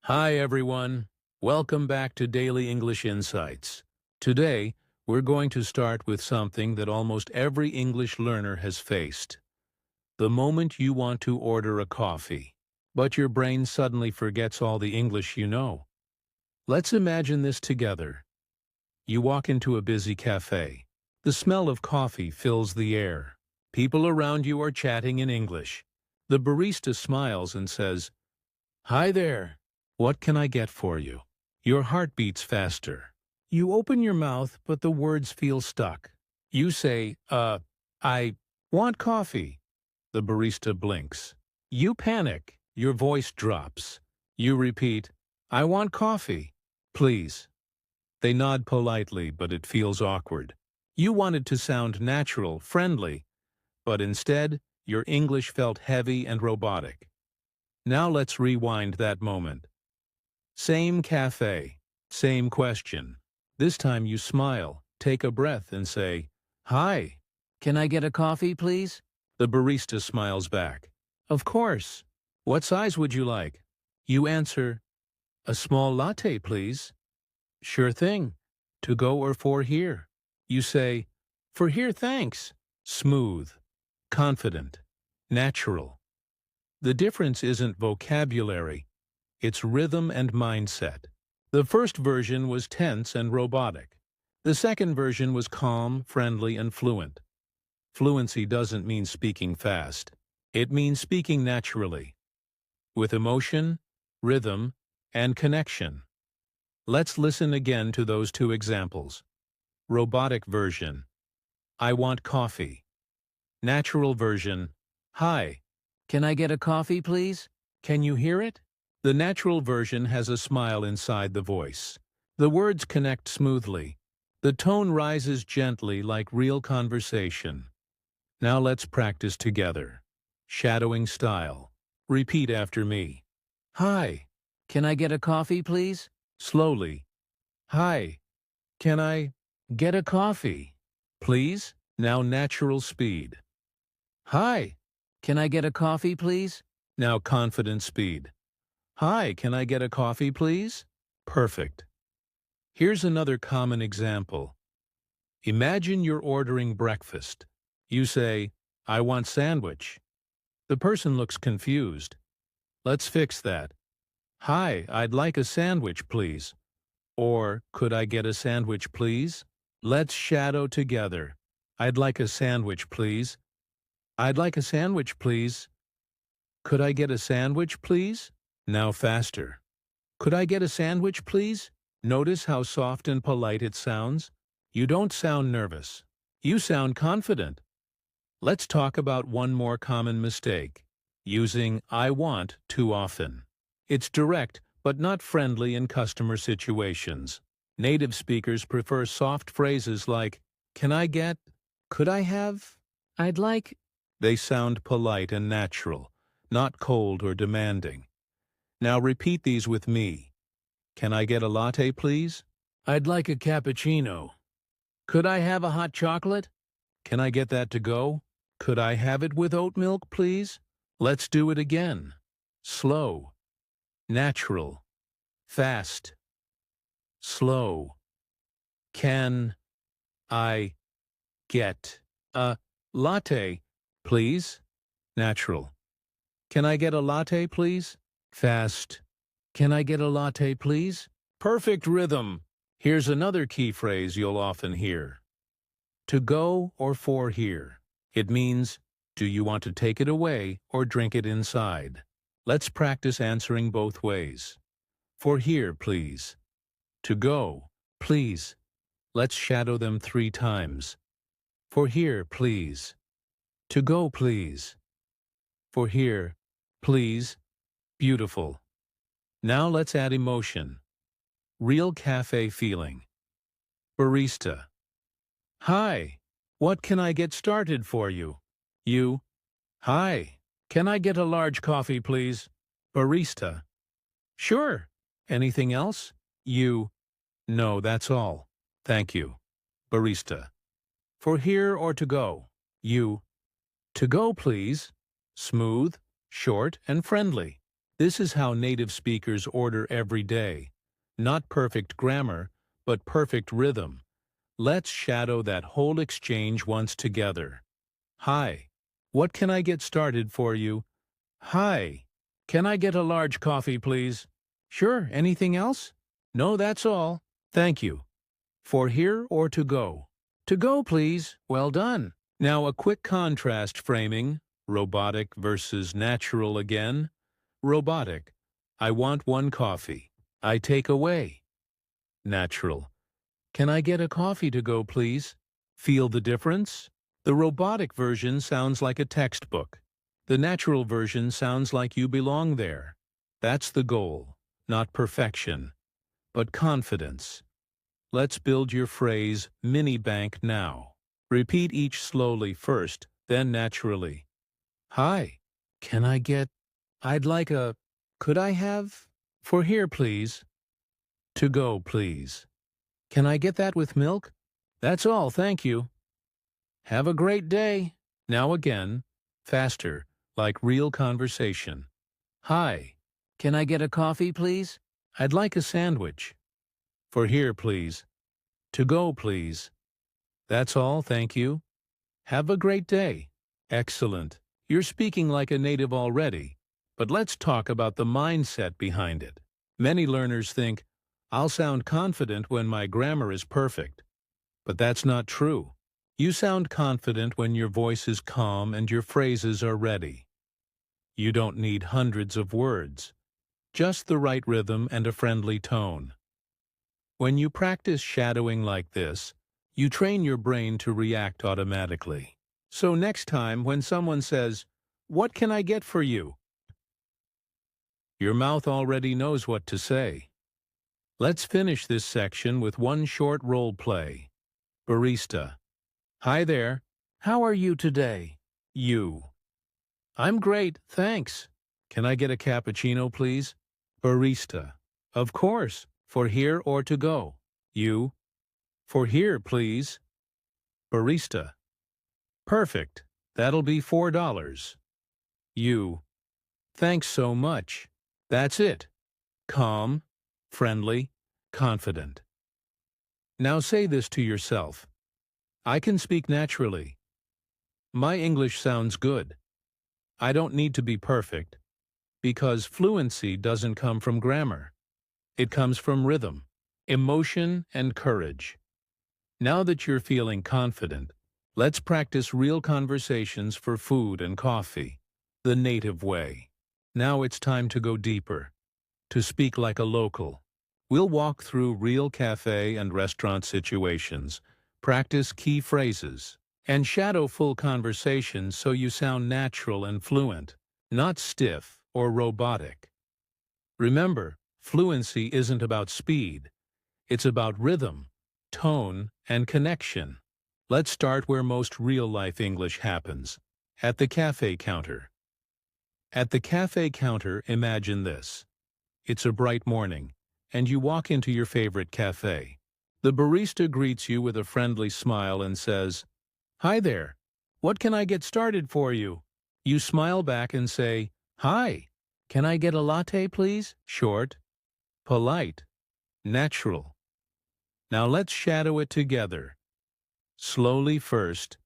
Hi everyone, welcome back to Daily English Insights. Today, we're going to start with something that almost every English learner has faced. The moment you want to order a coffee, but your brain suddenly forgets all the English you know. Let's imagine this together. You walk into a busy cafe. The smell of coffee fills the air. People around you are chatting in English. The barista smiles and says, "Hi there. What can I get for you?" Your heart beats faster. You open your mouth, but the words feel stuck. You say, I want coffee." The barista blinks. You panic. Your voice drops. You repeat, "I want coffee, please." They nod politely, but it feels awkward. You wanted to sound natural, friendly, but instead, your English felt heavy and robotic. Now let's rewind that moment. Same cafe, same question. This time you smile, take a breath and say, "Hi, can I get a coffee, please?" The barista smiles back. "Of course. What size would you like?" You answer, "A small latte, please." "Sure thing. To go or for here?" You say, "For here, thanks." Smooth, confident, natural. The difference isn't vocabulary. It's rhythm and mindset. The first version was tense and robotic. The second version was calm, friendly, and fluent. Fluency doesn't mean speaking fast. It means speaking naturally, with emotion, rhythm, and connection. Let's listen again to those two examples. Robotic version: "I want coffee." Natural version: "Hi, can I get a coffee, please?" Can you hear it? The natural version has a smile inside the voice. The words connect smoothly. The tone rises gently like real conversation. Now let's practice together. Shadowing style. Repeat after me. "Hi, can I get a coffee, please?" Slowly. "Hi, can I get a coffee, please?" Now natural speed. "Hi, can I get a coffee, please?" Now confident speed. "Hi, can I get a coffee, please?" Perfect. Here's another common example. Imagine you're ordering breakfast. You say, "I want sandwich." The person looks confused. Let's fix that. "Hi, I'd like a sandwich, please." Or, "Could I get a sandwich, please?" Let's shadow together. "I'd like a sandwich, please." "I'd like a sandwich, please." "Could I get a sandwich, please?" Now faster. "Could I get a sandwich, please?" Notice how soft and polite it sounds? You don't sound nervous. You sound confident. Let's talk about one more common mistake: using "I want" too often. It's direct, but not friendly in customer situations. Native speakers prefer soft phrases like, "Can I get?" "Could I have?" "I'd like." They sound polite and natural, not cold or demanding. Now repeat these with me. "Can I get a latte, please?" "I'd like a cappuccino." "Could I have a hot chocolate?" "Can I get that to go?" "Could I have it with oat milk, please?" Let's do it again. Slow, natural, fast, slow. "Can I get a latte, please?" Natural. "Can I get a latte, please?" Fast. "Can I get a latte, please?" Perfect rhythm. Here's another key phrase you'll often hear. To go or for here. It means, do you want to take it away or drink it inside? Let's practice answering both ways. For here, please. To go, please. Let's shadow them 3 times. For here, please. To go, please. For here, please. Beautiful. Now let's add emotion. Real cafe feeling. Barista. "Hi, what can I get started for you?" You. "Hi, can I get a large coffee, please?" Barista. "Sure. Anything else?" You. "No, that's all. Thank you." Barista. "For here or to go?" You. "To go, please." Smooth, short, and friendly. This is how native speakers order every day. Not perfect grammar, but perfect rhythm. Let's shadow that whole exchange once together. Hi. What can I get started for you? Hi. Can I get a large coffee, please? Sure. Anything else? No, that's all. Thank you. For here or to go? To go, please. Well done. Now a quick contrast framing. Robotic versus natural again. Robotic. I want one coffee. I take away. Natural. Can I get a coffee to go, please? Feel the difference? The robotic version sounds like a textbook. The natural version sounds like you belong there. That's the goal. Not perfection, but confidence. Let's build your phrase, mini bank, now. Repeat each slowly first, then naturally. Hi. Can I get... I'd like a... Could I have... For here, please. To go, please. Can I get that with milk? That's all, thank you. Have a great day. Now again, faster, like real conversation. Hi. Can I get a coffee, please? I'd like a sandwich. For here, please. To go, please. That's all, thank you. Have a great day. Excellent. You're speaking like a native already, but let's talk about the mindset behind it. Many learners think, I'll sound confident when my grammar is perfect. But that's not true. You sound confident when your voice is calm and your phrases are ready. You don't need hundreds of words, just the right rhythm and a friendly tone. When you practice shadowing like this, you train your brain to react automatically. So next time when someone says, "What can I get for you?" your mouth already knows what to say. Let's finish this section with one short role play. Barista. Hi there. How are you today? You. I'm great, thanks. Can I get a cappuccino, please? Barista. Of course. For here or to go? You. For here, please. Barista. Perfect. That'll be $4. You. Thanks so much. That's it. Calm, friendly, confident. Now say this to yourself. I can speak naturally. My English sounds good. I don't need to be perfect, because fluency doesn't come from grammar. It comes from rhythm, emotion, and courage. Now that you're feeling confident, let's practice real conversations for food and coffee, the native way. Now it's time to go deeper, to speak like a local. We'll walk through real cafe and restaurant situations, practice key phrases, and shadow full conversations so you sound natural and fluent, not stiff or robotic. Remember, fluency isn't about speed. It's about rhythm, tone, and connection. Let's start where most real-life English happens, at the cafe counter. At the cafe counter, imagine this. It's a bright morning, and you walk into your favorite cafe. The barista greets you with a friendly smile and says, "Hi there. What can I get started for you?" You smile back and say, "Hi. Can I get a latte, please?" Short, polite, natural. Now let's shadow it together. Slowly first.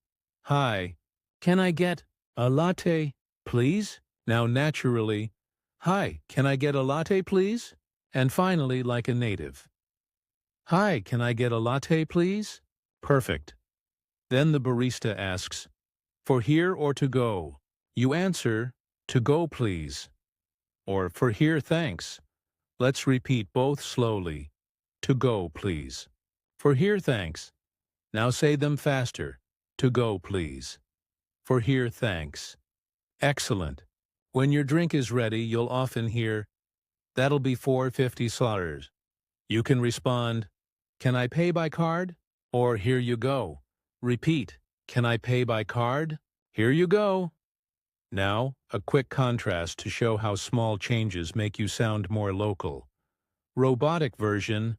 Hi. Can I get a latte, please? Now naturally. Hi. Can I get a latte, please? And finally, like a native. Hi. Can I get a latte, please? Perfect. Then the barista asks, "For here or to go?" You answer, "To go, please." Or, "For here, thanks." Let's repeat both slowly. To go, please. For here, thanks. Now say them faster. To go, please. For here, thanks. Excellent. When your drink is ready, you'll often hear, "That'll be $4.50. You can respond, "Can I pay by card?" Or, "Here you go." Repeat, "Can I pay by card?" Here you go. Now, a quick contrast to show how small changes make you sound more local. Robotic version,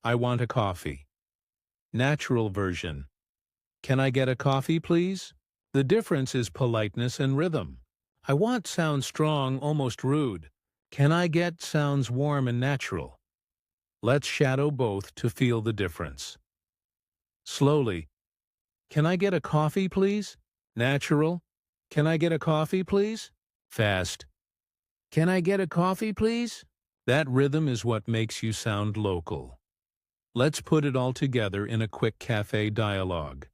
"I want a coffee." Natural version, "Can I get a coffee, please?" The difference is politeness and rhythm. "I want" sounds strong, almost rude. Can I get sounds warm and natural. Let's shadow both to feel the difference. Slowly. Can I get a coffee, please? Natural. Can I get a coffee, please? Fast. Can I get a coffee, please? That rhythm is what makes you sound local. Let's put it all together in a quick cafe dialogue.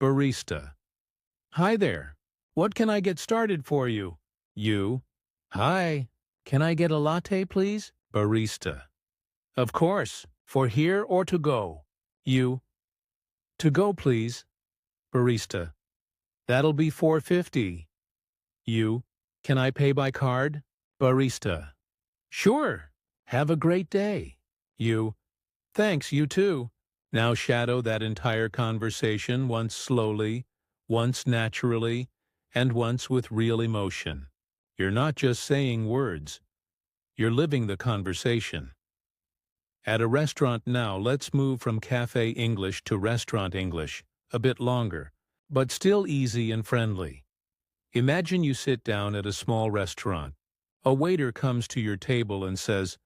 Barista. Hi there. What can I get started for you? You. Hi. Can I get a latte, please? Barista. Of course. For here or to go? You. To go, please. Barista. That'll be $4.50. You. Can I pay by card? Barista. Sure. Have a great day. You. Thanks, you too. Now shadow that entire conversation once slowly, once naturally, and once with real emotion. You're not just saying words. You're living the conversation. At a restaurant now, let's move from cafe English to restaurant English, a bit longer, but still easy and friendly. Imagine you sit down at a small restaurant. A waiter comes to your table and says,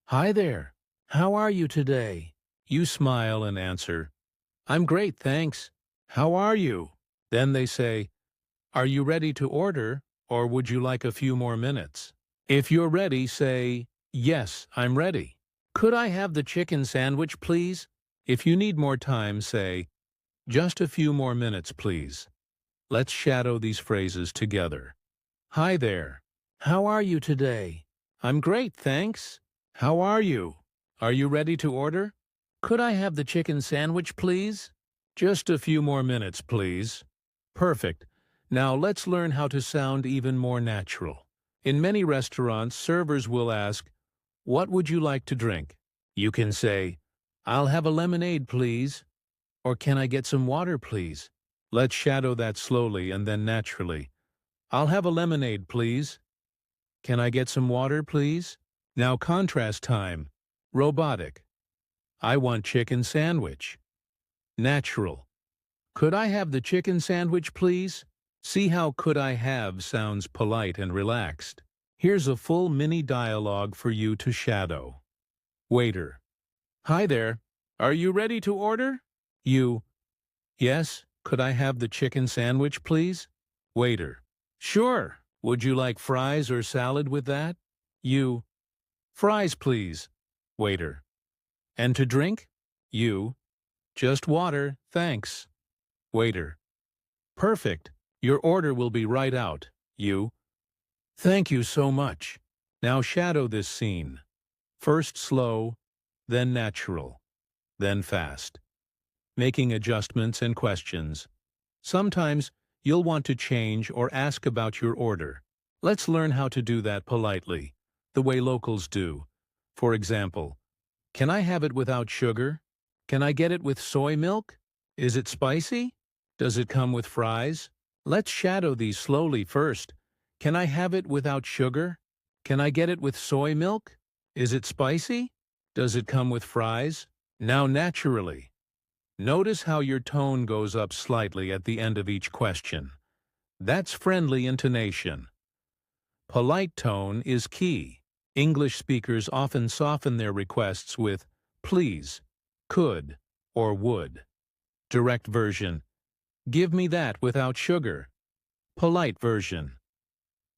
"Hi there. How are you today?" You smile and answer, "I'm great, thanks. How are you?" Then they say, "Are you ready to order, or would you like a few more minutes?" If you're ready, say, "Yes, I'm ready. Could I have the chicken sandwich, please?" If you need more time, say, "Just a few more minutes, please." Let's shadow these phrases together. Hi there. How are you today? I'm great, thanks. How are you? Are you ready to order? Could I have the chicken sandwich, please? Just a few more minutes, please. Perfect. Now let's learn how to sound even more natural. In many restaurants, servers will ask, "What would you like to drink?" You can say, "I'll have a lemonade, please." Or, "Can I get some water, please?" Let's shadow that slowly and then naturally. "I'll have a lemonade, please." "Can I get some water, please?" Now contrast time. Robotic. "I want chicken sandwich." Natural. "Could I have the chicken sandwich, please?" See how "could I have" sounds polite and relaxed. Here's a full mini dialogue for you to shadow. Waiter. Hi there. Are you ready to order? You. Yes. Could I have the chicken sandwich, please? Waiter. Sure. Would you like fries or salad with that? You. Fries, please. Waiter. And to drink? You. Just water, thanks. Waiter. Perfect. Your order will be right out. You. Thank you so much. Now shadow this scene. First slow, then natural, then fast. Making adjustments and questions. Sometimes you'll want to change or ask about your order. Let's learn how to do that politely, the way locals do. For example, "Can I have it without sugar? Can I get it with soy milk? Is it spicy? Does it come with fries?" Let's shadow these slowly first. Can I have it without sugar? Can I get it with soy milk? Is it spicy? Does it come with fries? Now naturally. Notice how your tone goes up slightly at the end of each question. That's friendly intonation. Polite tone is key. English speakers often soften their requests with please, could, or would. Direct version. Give me that without sugar. Polite version.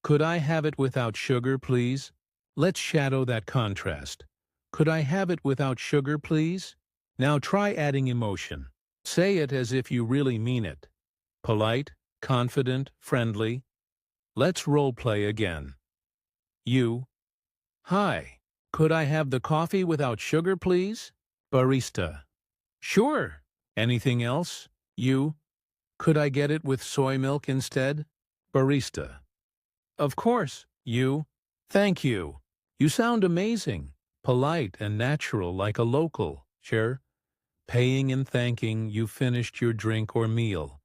Could I have it without sugar, please? Let's shadow that contrast. Could I have it without sugar, please? Now try adding emotion. Say it as if you really mean it. Polite, confident, friendly. Let's role play again. You. Hi. Could I have the coffee without sugar, please? Barista. Sure. Anything else? You. Could I get it with soy milk instead? Barista. Of course. You. Thank you. You sound amazing. Polite and natural like a local. Sure. Paying and thanking you finished your drink or meal.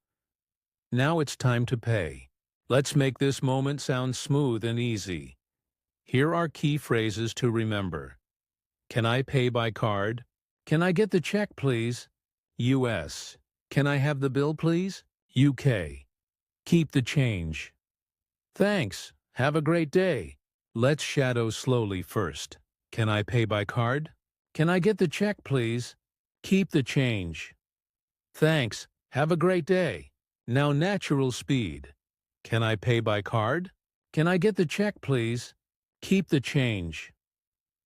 Now it's time to pay. Let's make this moment sound smooth and easy. Here are key phrases to remember. Can I pay by card? Can I get the check, please? US. Can I have the bill, please? UK. Keep the change. Thanks. Have a great day. Let's shadow slowly first. Can I pay by card? Can I get the check, please? Keep the change. Thanks. Have a great day. Now natural speed. Can I pay by card? Can I get the check, please? Keep the change.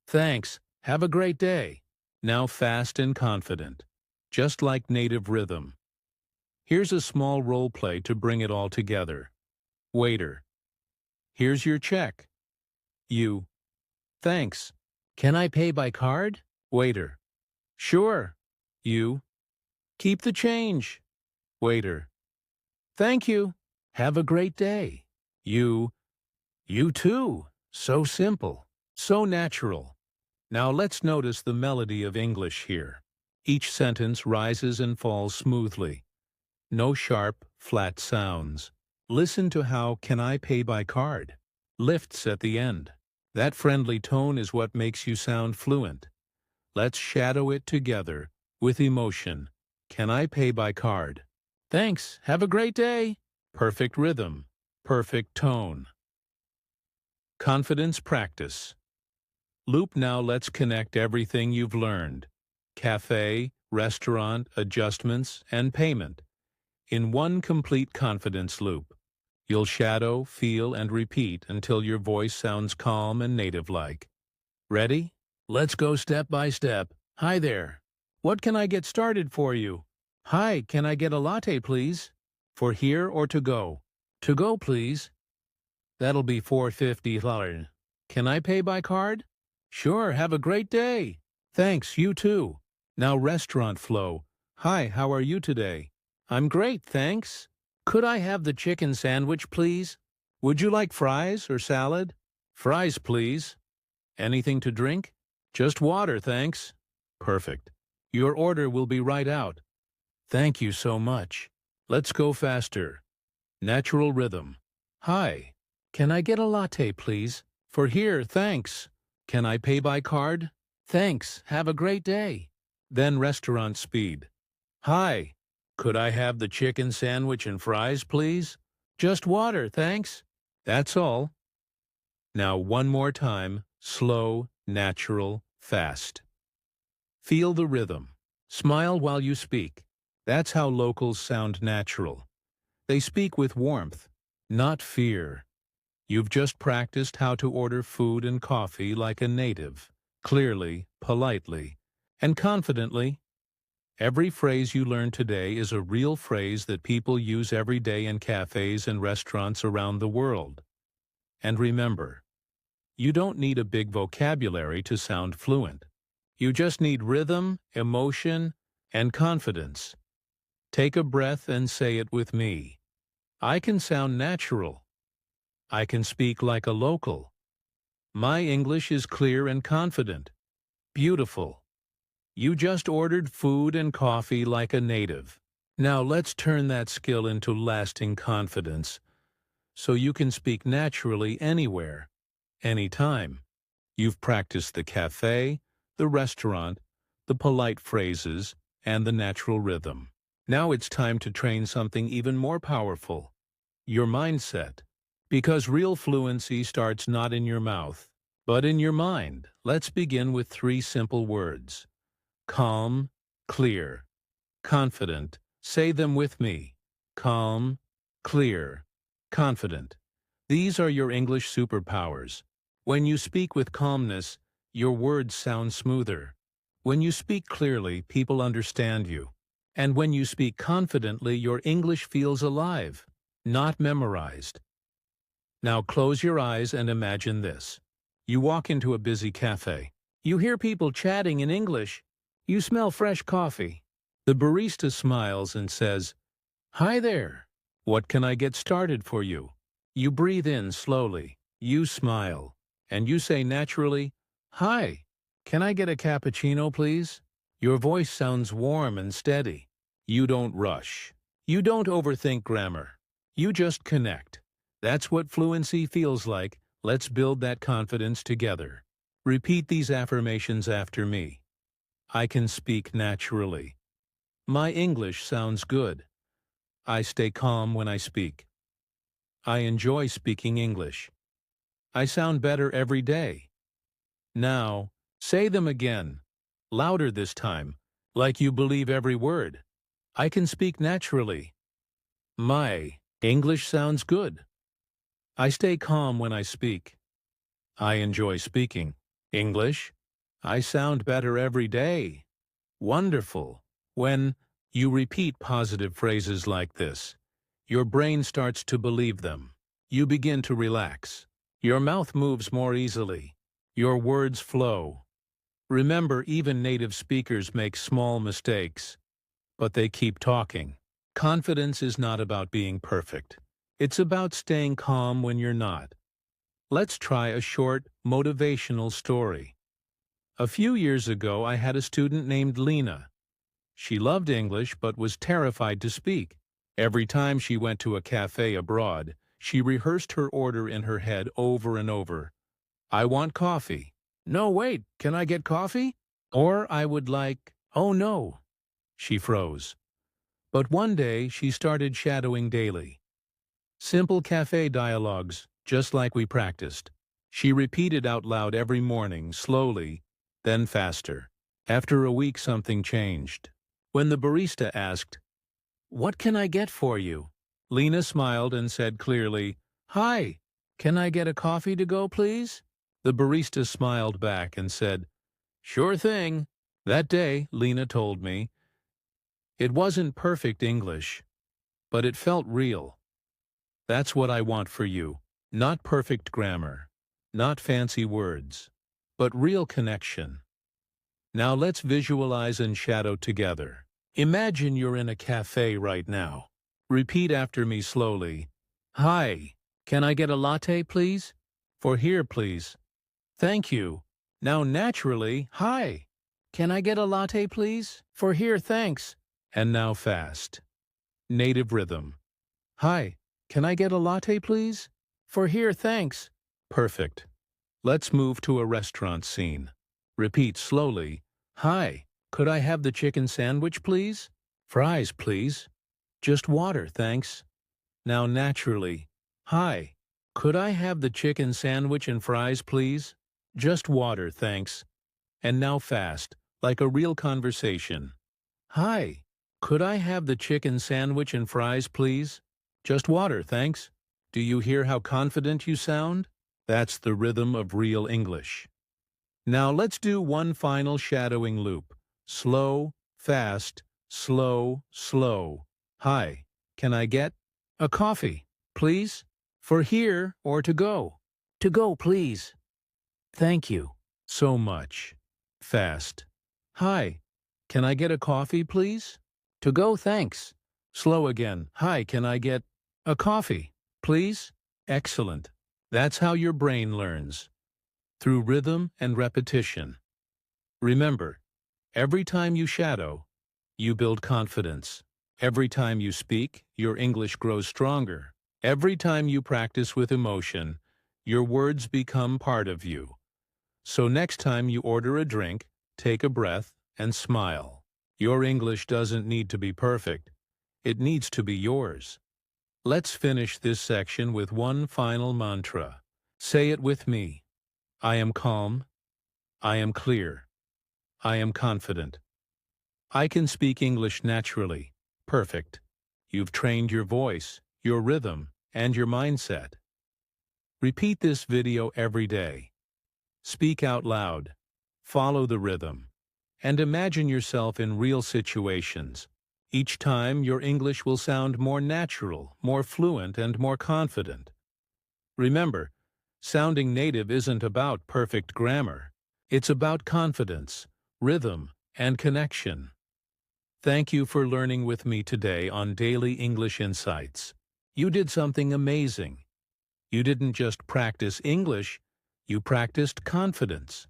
Thanks. Have a great day. Now fast and confident. Just like native rhythm. Here's a small role play to bring it all together. Waiter. Here's your check. You. Thanks. Can I pay by card? Waiter. Sure. You. Keep the change. Waiter. Thank you. Have a great day. You. You too. So simple. So natural. Now let's notice the melody of English here. Each sentence rises and falls smoothly. No sharp, flat sounds. Listen to how "Can I pay by card?" lifts at the end. That friendly tone is what makes you sound fluent. Let's shadow it together with emotion. Can I pay by card? Thanks. Have a great day. Perfect rhythm. Perfect tone. Confidence practice. Loop. Now let's connect everything you've learned. Cafe, restaurant, adjustments, and payment. In one complete confidence loop. You'll shadow, feel, and repeat until your voice sounds calm and native-like. Ready? Let's go step by step. Hi there. What can I get started for you? Hi, can I get a latte, please? For here or to go? To go, please. That'll be $4.50. Can I pay by card? Sure, have a great day. Thanks, you too. Now restaurant flow. Hi, how are you today? I'm great, thanks. Could I have the chicken sandwich, please? Would you like fries or salad? Fries, please. Anything to drink? Just water, thanks. Perfect. Your order will be right out. Thank you so much. Let's go faster. Natural rhythm. Hi. Can I get a latte, please? For here, thanks. Can I pay by card? Thanks. Have a great day. Then restaurant speed. Hi. Could I have the chicken sandwich and fries, please? Just water, thanks. That's all. Now one more time, slow, natural, fast. Feel the rhythm. Smile while you speak. That's how locals sound natural. They speak with warmth, not fear. You've just practiced how to order food and coffee like a native, clearly, politely, and confidently. Every phrase you learned today is a real phrase that people use every day in cafes and restaurants around the world. And remember, you don't need a big vocabulary to sound fluent. You just need rhythm, emotion, and confidence. Take a breath and say it with me. I can sound natural. I can speak like a local. My English is clear and confident. Beautiful. You just ordered food and coffee like a native. Now let's turn that skill into lasting confidence, so you can speak naturally anywhere, anytime. You've practiced the cafe, the restaurant, the polite phrases, and the natural rhythm. Now it's time to train something even more powerful, your mindset. Because real fluency starts not in your mouth, but in your mind. Let's begin with 3 simple words. Calm, clear, confident. Say them with me. Calm, clear, confident. These are your English superpowers. When you speak with calmness, your words sound smoother. When you speak clearly, people understand you. And when you speak confidently, your English feels alive, not memorized. Now close your eyes and imagine this. You walk into a busy cafe. You hear people chatting in English. You smell fresh coffee. The barista smiles and says, "Hi there. What can I get started for you?" You breathe in slowly. You smile. And you say naturally, "Hi. Can I get a cappuccino, please?" Your voice sounds warm and steady. You don't rush. You don't overthink grammar. You just connect. That's what fluency feels like. Let's build that confidence together. Repeat these affirmations after me. I can speak naturally. My English sounds good. I stay calm when I speak. I enjoy speaking English. I sound better every day. Now, say them again. Louder this time, like you believe every word. I can speak naturally. My English sounds good. I stay calm when I speak. I enjoy speaking English. I sound better every day. Wonderful. When you repeat positive phrases like this, your brain starts to believe them. You begin to relax. Your mouth moves more easily. Your words flow. Remember, even native speakers make small mistakes, but they keep talking. Confidence is not about being perfect. It's about staying calm when you're not. Let's try a short, motivational story. A few years ago, I had a student named Lena. She loved English but was terrified to speak. Every time she went to a cafe abroad, she rehearsed her order in her head over and over. I want coffee. No, wait, can I get coffee? Or I would like, oh no. She froze. But one day she started shadowing daily. Simple cafe dialogues, just like we practiced. She repeated out loud every morning, slowly, then faster. After a week, something changed. When the barista asked, "What can I get for you?" Lena smiled and said clearly, "Hi, can I get a coffee to go, please?" The barista smiled back and said, "Sure thing." That day, Lena told me, it wasn't perfect English, but it felt real. That's what I want for you. Not perfect grammar, not fancy words, but real connection. Now let's visualize and shadow together. Imagine you're in a cafe right now. Repeat after me slowly. Hi, can I get a latte, please? For here, please. Thank you. Now naturally, hi. Can I get a latte, please? For here, thanks. And now fast. Native rhythm. Hi, can I get a latte, please? For here, thanks. Perfect. Let's move to a restaurant scene. Repeat slowly. Hi, could I have the chicken sandwich, please? Fries, please. Just water, thanks. Now naturally. Hi, could I have the chicken sandwich and fries, please? Just water, thanks. And now fast, like a real conversation. Hi, could I have the chicken sandwich and fries, please? Just water, thanks. Do you hear how confident you sound? That's the rhythm of real English. Now let's do one final shadowing loop. Slow, fast, slow, slow. Hi, can I get a coffee, please? For here or to go? To go, please. Thank you so much. Fast. Hi, can I get a coffee, please? To go, thanks. Slow again. Hi, can I get a coffee, please? Excellent. That's how your brain learns. Through rhythm and repetition. Remember, every time you shadow, you build confidence. Every time you speak, your English grows stronger. Every time you practice with emotion, your words become part of you. So next time you order a drink, take a breath and smile. Your English doesn't need to be perfect. It needs to be yours. Let's finish this section with one final mantra. Say it with me. I am calm. I am clear. I am confident. I can speak English naturally. Perfect. You've trained your voice, your rhythm, and your mindset. Repeat this video every day. Speak out loud. Follow the rhythm. And imagine yourself in real situations. Each time, your English will sound more natural, more fluent, and more confident. Remember, sounding native isn't about perfect grammar. It's about confidence, rhythm, and connection. Thank you for learning with me today on Daily English Insights. You did something amazing. You didn't just practice English, you practiced confidence.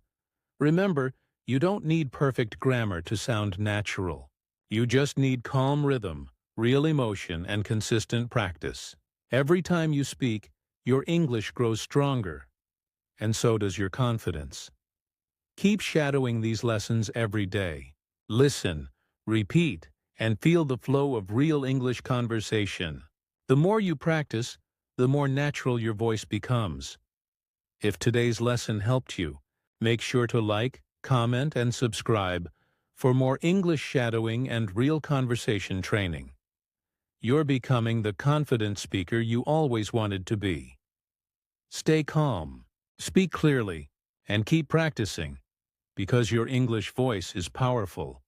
Remember, you don't need perfect grammar to sound natural. You just need calm rhythm, real emotion, and consistent practice. Every time you speak, your English grows stronger, and so does your confidence. Keep shadowing these lessons every day. Listen, repeat, and feel the flow of real English conversation. The more you practice, the more natural your voice becomes. If today's lesson helped you, make sure to like, comment, and subscribe for more English shadowing and real conversation training. You're becoming the confident speaker you always wanted to be. Stay calm, speak clearly, and keep practicing, because your English voice is powerful.